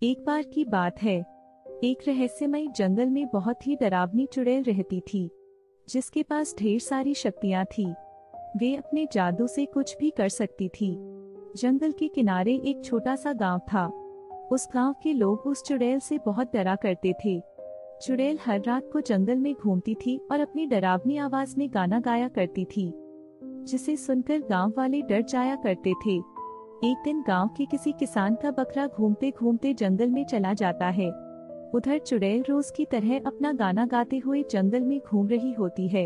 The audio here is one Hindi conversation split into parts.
एक बार की बात है, एक रहस्यमयी जंगल में बहुत ही डरावनी चुड़ैल रहती थी, जिसके पास ढेर सारी शक्तियां थी। वे अपने जादू से कुछ भी कर सकती थी। जंगल के किनारे एक छोटा सा गांव था। उस गांव के लोग उस चुड़ैल से बहुत डरा करते थे। चुड़ैल हर रात को जंगल में घूमती थी और अपनी डरावनी आवाज में गाना गाया करती थी, जिसे सुनकर गांव वाले डर जाया करते थे। एक दिन गांव के किसी किसान का बकरा घूमते घूमते जंगल में चला जाता है। उधर चुड़ैल रोज की तरह अपना गाना गाते हुए जंगल में घूम रही होती है,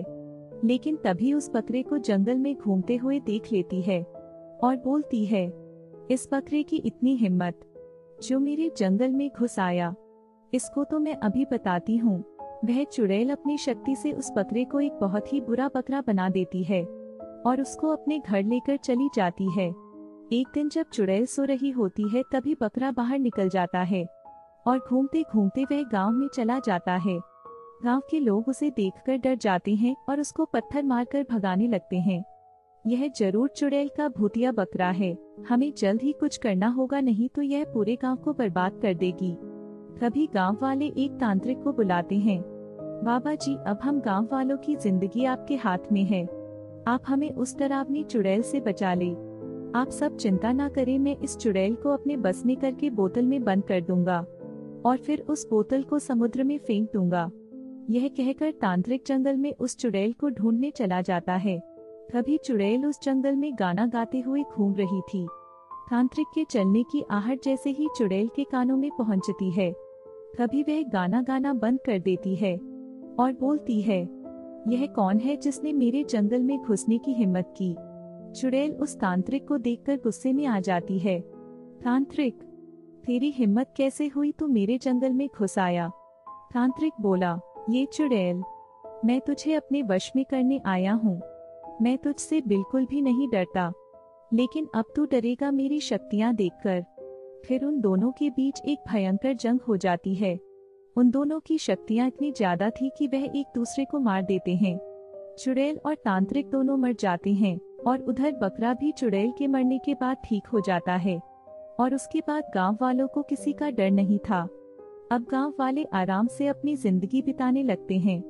लेकिन तभी उस बकरे को जंगल में घूमते हुए देख लेती है और बोलती है, इस बकरे की इतनी हिम्मत, जो मेरे जंगल में घुस आया, इसको तो मैं अभी बताती हूँ। वह चुड़ैल अपनी शक्ति से उस बकरे को एक बहुत ही बुरा बकरा बना देती है और उसको अपने घर लेकर चली जाती है। एक दिन जब चुड़ैल सो रही होती है, तभी बकरा बाहर निकल जाता है और घूमते घूमते वह गांव में चला जाता है। गांव के लोग उसे देखकर डर जाते हैं और उसको पत्थर मारकर भगाने लगते हैं। यह जरूर चुड़ैल का भूतिया बकरा है, हमें जल्द ही कुछ करना होगा, नहीं तो यह पूरे गांव को बर्बाद कर देगी। तभी गांव वाले एक तांत्रिक को बुलाते हैं। बाबा जी, अब हम गांव वालों की जिंदगी आपके हाथ में है। आप हमें उस डरावनी चुड़ैल से बचा ले। आप सब चिंता ना करें, मैं इस चुड़ैल को अपने बस में करके बोतल में बंद कर दूंगा और फिर उस बोतल को समुद्र में फेंक दूंगा। यह कहकर तांत्रिक जंगल में उस चुड़ैल को ढूंढने चला जाता है। तभी चुड़ैल उस जंगल में गाना गाते हुए घूम रही थी। तांत्रिक के चलने की आहट जैसे ही चुड़ैल के कानों में पहुंचती है, तभी वह गाना गाना बंद कर देती है और बोलती है, यह कौन है जिसने मेरे जंगल में घुसने की हिम्मत की। चुड़ैल उस तांत्रिक को देखकर गुस्से में आ जाती है। तांत्रिक, तेरी हिम्मत कैसे हुई, तू मेरे जंगल में घुस आया। तांत्रिक बोला, ये चुड़ैल, मैं तुझे अपने वश में करने आया हूँ। मैं तुझसे बिल्कुल भी नहीं डरता, लेकिन अब तू डरेगा मेरी शक्तियाँ देखकर। फिर उन दोनों के बीच एक भयंकर जंग हो जाती है। उन दोनों की शक्तियाँ इतनी ज्यादा थी कि वह एक दूसरे को मार देते हैं। चुड़ैल और तांत्रिक दोनों मर जाते हैं और उधर बकरा भी चुड़ैल के मरने के बाद ठीक हो जाता है और उसके बाद गांव वालों को किसी का डर नहीं था। अब गांव वाले आराम से अपनी जिंदगी बिताने लगते हैं।